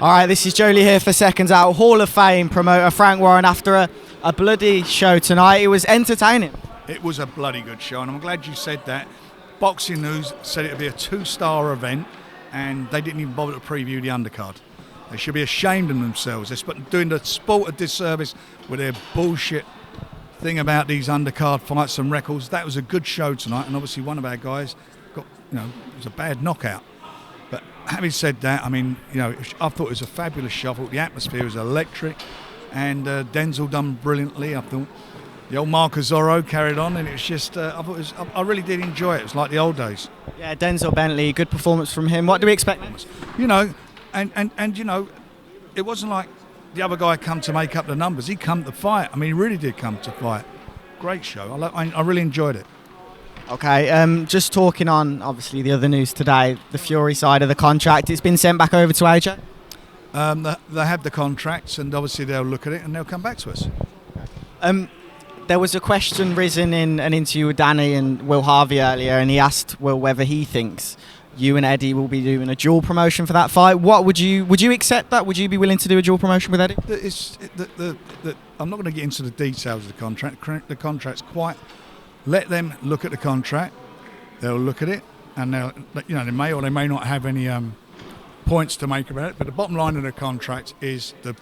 All right, this is Joe Leigh here for Seconds Out. Hall of Fame promoter Frank Warren after a bloody show tonight. It was entertaining. It was a bloody good show, and I'm glad you said that. Boxing News said it would be a 2-star event, and they didn't even bother to preview the undercard. They should be ashamed of themselves. They're doing the sport a disservice with their bullshit thing about these undercard fights and records. That was a good show tonight, and obviously one of our guys got, it was a bad knockout. But having said that, I mean, I thought it was a fabulous show. I thought the atmosphere was electric, and Denzel done brilliantly. I thought the old Marcus Morrison carried on, and it was just, I really did enjoy it. It was like the old days. Yeah, Denzel Bentley, good performance from him. What do we expect next? And it wasn't like the other guy come to make up the numbers. He come to fight. I mean, he really did come to fight. Great show. I really enjoyed it. Okay, just talking on, obviously, the other news today, the Fury side of the contract. It's been sent back over to AJ? They have the contracts, and obviously they'll look at it and they'll come back to us. There was a question risen in an interview with Danny and Will Harvey earlier, and he asked Will whether he thinks you and Eddie will be doing a dual promotion for that fight. What would you accept that? Would you be willing to do a dual promotion with Eddie? I'm not going to get into the details of the contract. The contract's quite. Let them look at the contract. They'll look at it, and they may or they may not have any points to make about it. But the bottom line of the contract is the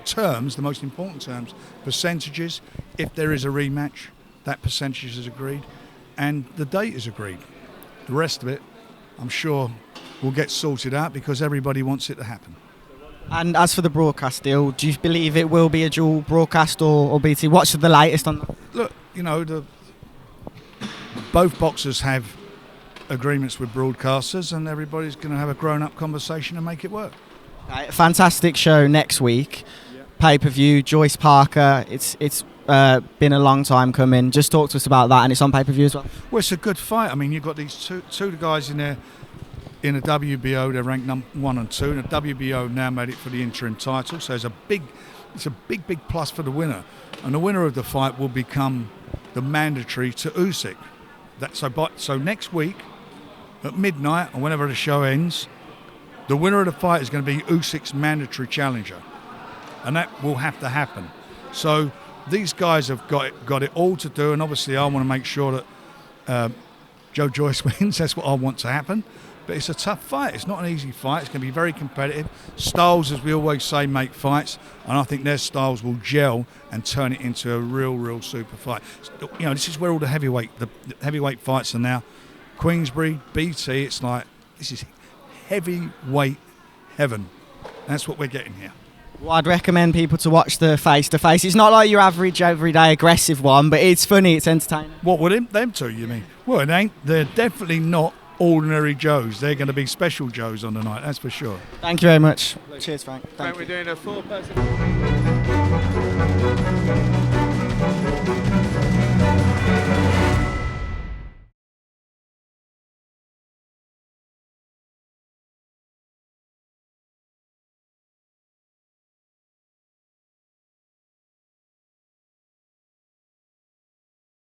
terms, the most important terms, percentages. If there is a rematch, that percentage is agreed, and the date is agreed. The rest of it, I'm sure, will get sorted out because everybody wants it to happen. And as for the broadcast deal, do you believe it will be a dual broadcast or BT? What's the latest on that? Look, both boxers have agreements with broadcasters, and everybody's going to have a grown-up conversation and make it work. Fantastic show next week. Yeah. Pay-per-view, Joyce Parker. It's been a long time coming. Just talk to us about that, and it's on pay-per-view as well. Well, it's a good fight. I mean, you've got these two guys in there in the WBO. They're ranked 1 and 2, and the WBO now made it for the interim title. So it's a big plus for the winner, and the winner of the fight will become the mandatory to Usyk. So next week at midnight, or whenever the show ends, the winner of the fight is going to be Usyk's mandatory challenger, and that will have to happen. So these guys have got it all to do, and obviously I want to make sure that Joe Joyce wins. That's what I want to happen. But it's a tough fight. It's not an easy fight. It's going to be very competitive. Styles, as we always say, make fights, and I think their styles will gel and turn it into a real super fight. This is where all the heavyweight fights are now. Queensbury, BT, it's like, this is heavyweight heaven. That's what we're getting here. Well, I'd recommend people to watch the face-to-face. It's not like your average, everyday, aggressive one, but it's funny, it's entertaining. What would them two, you mean? Well, they're definitely not ordinary Joes. They're going to be special Joes on the night, that's for sure. Thank you very much. Cheers, Frank. Frank, we're doing a 4-person...